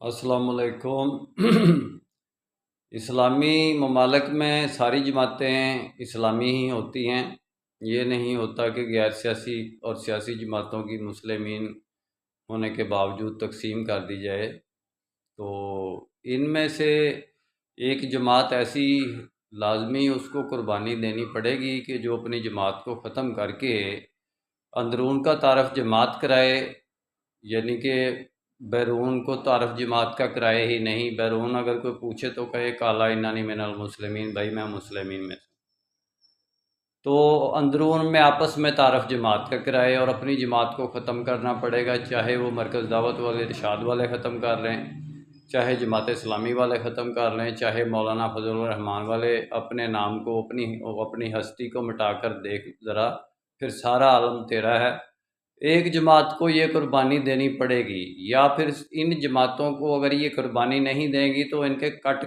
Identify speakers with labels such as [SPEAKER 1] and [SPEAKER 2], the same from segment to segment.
[SPEAKER 1] السلام علیکم۔ اسلامی ممالک میں ساری جماعتیں اسلامی ہی ہوتی ہیں۔ یہ نہیں ہوتا کہ غیر سیاسی اور سیاسی جماعتوں کی مسلمین ہونے کے باوجود تقسیم کر دی جائے۔ تو ان میں سے ایک جماعت ایسی لازمی اس کو قربانی دینی پڑے گی کہ جو اپنی جماعت کو ختم کر کے اندرون کا تعارف جماعت کرائے، یعنی کہ بیرون کو تعارف جماعت کا کرائے ہی نہیں۔ بیرون اگر کوئی پوچھے تو کہے کالا انانی من المسلمین، بھائی میں مسلمین میں سے۔ تو اندرون میں آپس میں تعارف جماعت کا کرائے اور اپنی جماعت کو ختم کرنا پڑے گا، چاہے وہ مرکز دعوت والے ارشاد والے ختم کر لیں، چاہے جماعت اسلامی والے ختم کر لیں، چاہے مولانا فضل الرحمان والے اپنے نام کو اپنی ہستی کو مٹا کر دیکھ ذرا، پھر سارا عالم تیرا ہے۔ ایک جماعت کو یہ قربانی دینی پڑے گی، یا پھر ان جماعتوں کو اگر یہ قربانی نہیں دیں گی تو ان کے کٹ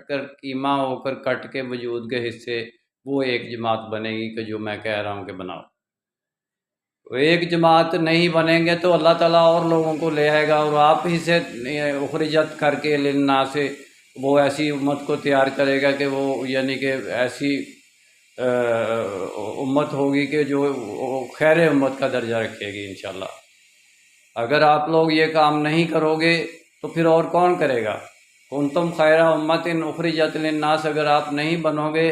[SPEAKER 1] کر کیما ہو کر کٹ کے وجود کے حصے وہ ایک جماعت بنے گی کہ جو میں کہہ رہا ہوں کہ بناؤ۔ ایک جماعت نہیں بنیں گے تو اللہ تعالیٰ اور لوگوں کو لے آئے گا، اور آپ ہی سے اخرجت کر کے للناس سے وہ ایسی امت کو تیار کرے گا کہ وہ یعنی کہ ایسی امت ہوگی کہ جو خیر امت کا درجہ رکھے گی انشاءاللہ۔ اگر آپ لوگ یہ کام نہیں کرو گے تو پھر اور کون کرے گا؟ کنتم خیر امت اخرجت للناس، اگر آپ نہیں بنو گے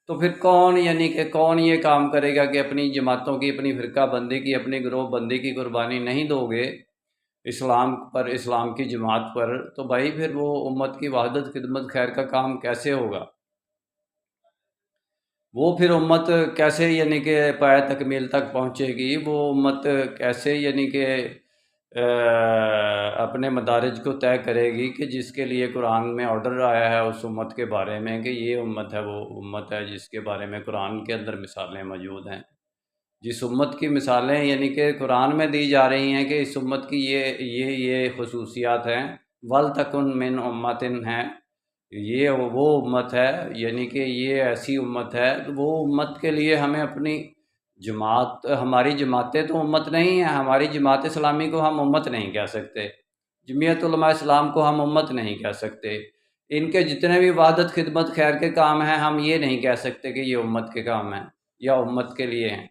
[SPEAKER 1] تو پھر کون یعنی کہ کون یہ کام کرے گا کہ اپنی جماعتوں کی، اپنی فرقہ بندی کی، اپنی گروہ بندی کی قربانی نہیں دو گے اسلام پر، اسلام کی جماعت پر، تو بھائی پھر وہ امت کی وحدت خدمت خیر کا کام کیسے ہوگا؟ وہ پھر امت کیسے یعنی کہ پائے تکمیل تک پہنچے گی؟ وہ امت کیسے یعنی کہ اپنے مدارج کو طے کرے گی کہ جس کے لیے قرآن میں آرڈر آیا ہے اس امت کے بارے میں کہ یہ امت ہے، وہ امت ہے جس کے بارے میں قرآن کے اندر مثالیں موجود ہیں، جس امت کی مثالیں یعنی کہ قرآن میں دی جا رہی ہیں کہ اس امت کی یہ خصوصیات ہیں۔ وَلْتَكُن مِّنْ أُمَّةٍ ہیں، یہ وہ امت ہے، یعنی کہ یہ ایسی امت ہے۔ تو وہ امت کے لیے ہمیں اپنی جماعت، ہماری جماعتیں تو امت نہیں ہیں، ہماری جماعت اسلامی کو ہم امت نہیں کہہ سکتے، جمعیت علماء اسلام کو ہم امت نہیں کہہ سکتے، ان کے جتنے بھی وحدت خدمت خیر کے کام ہیں ہم یہ نہیں کہہ سکتے کہ یہ امت کے کام ہیں یا امت کے لیے ہیں۔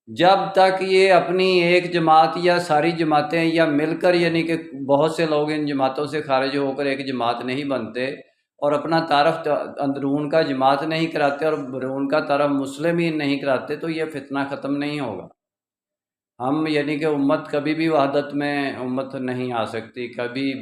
[SPEAKER 1] جب تک یہ اپنی ایک جماعت یا ساری جماعتیں یا مل کر یعنی کہ بہت سے لوگ ان جماعتوں سے خارج ہو کر ایک جماعت نہیں بنتے اور اپنا تعارف اندرون کا جماعت نہیں کراتے اور بیرون کا تعارف مسلمین نہیں کراتے تو یہ فتنہ ختم نہیں ہوگا۔ ہم یعنی کہ امت کبھی بھی وحدت میں امت نہیں آ سکتی، کبھی